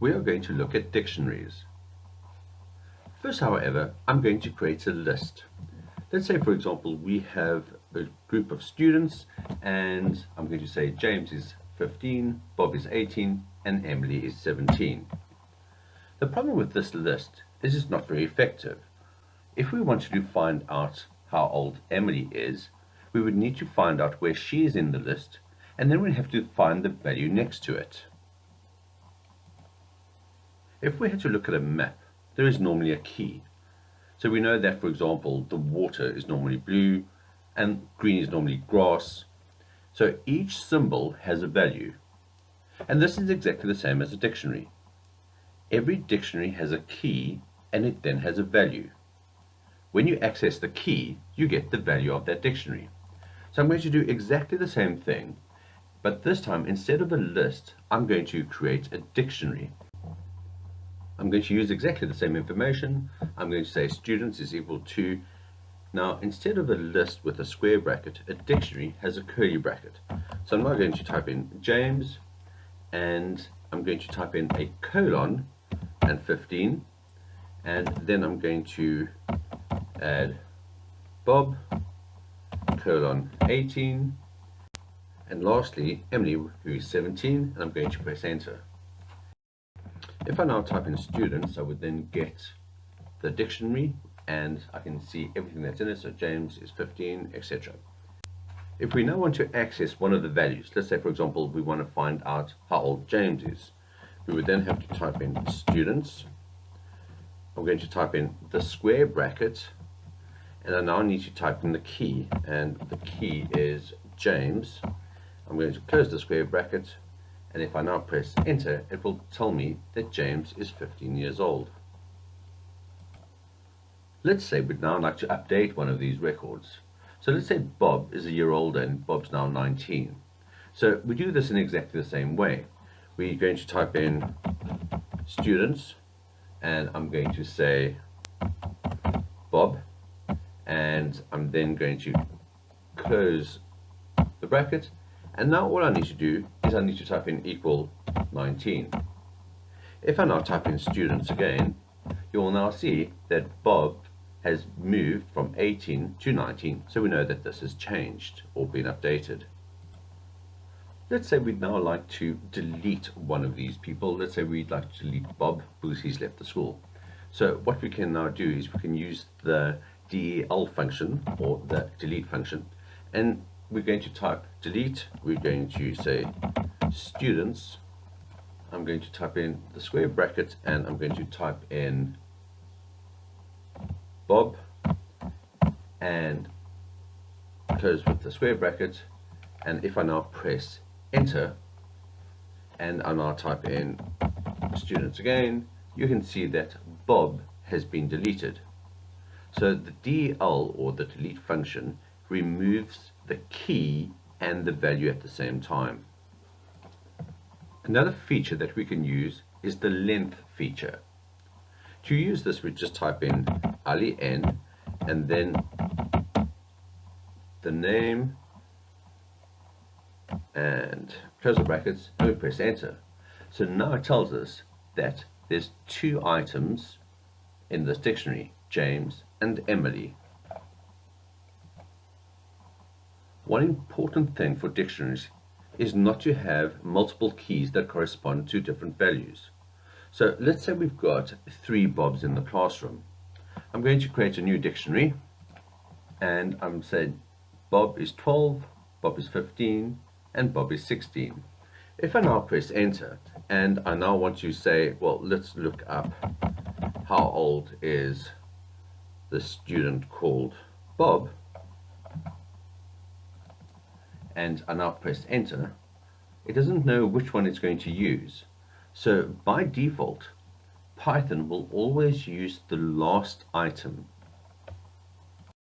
we are going to look at dictionaries. First, however, I'm going to create a list. Let's say, for example, we have a group of students, and I'm going to say James is 15, Bob is 18, and Emily is 17. The problem with this list is it's not very effective. If we wanted to find out how old Emily is, we would need to find out where she is in the list, and then we'd have to find the value next to it. If we had to look at a map, there is normally a key. So we know that, for example, the water is normally blue and green is normally grass. So each symbol has a value. And this is exactly the same as a dictionary. Every dictionary has a key and it then has a value. When you access the key, you get the value of that dictionary. So I'm going to do exactly the same thing, but this time instead of a list, I'm going to create a dictionary. I'm going to use exactly the same information. I'm going to say students is equal to, now instead of a list with a square bracket, a dictionary has a curly bracket. So I'm now going to type in James, and I'm going to type in a colon and 15, and then I'm going to add Bob, colon 18, and lastly Emily, who is 17, and I'm going to press enter. If I now type in students, I would then get the dictionary and I can see everything that's in it. So James is 15, etc. If we now want to access one of the values, let's say for example we want to find out how old James is, we would then have to type in students. I'm going to type in the square bracket, and I now need to type in the key, and the key is James. I'm going to close the square bracket, and if I now press enter, it will tell me that James is 15 years old. Let's say we'd now like to update one of these records. So let's say Bob is a year older and Bob's now 19. So we do this in exactly the same way. We're going to type in students, and I'm going to say Bob, and I'm then going to close the bracket, and now all I need to do is I need to type in equal 19. If I now type in students again, you will now see that Bob has moved from 18 to 19, so we know that this has changed or been updated. Let's say we'd now like to delete one of these people. Let's say we'd like to delete Bob because he's left the school. So what we can now do is we can use the del function or the delete function, and we're going to type delete. We're going to say students. I'm going to type in the square bracket, and I'm going to type in Bob and close with the square bracket, and if I now press enter and I now type in students again, you can see that Bob has been deleted. So the del or the delete function removes the key and the value at the same time. Another feature that we can use is the length feature. To use this, we just type in len and then the name and close the brackets, and we press enter. So now it tells us that there's two items in this dictionary, James and Emily. One important thing for dictionaries is not to have multiple keys that correspond to different values. So let's say we've got 3 Bobs in the classroom. I'm going to create a new dictionary, and I'm saying Bob is 12, Bob is 15, and Bob is 16. If I now press enter and I now want to say, well, let's look up how old is the student called Bob, and I now press enter, it doesn't know which one it's going to use. So by default, Python will always use the last item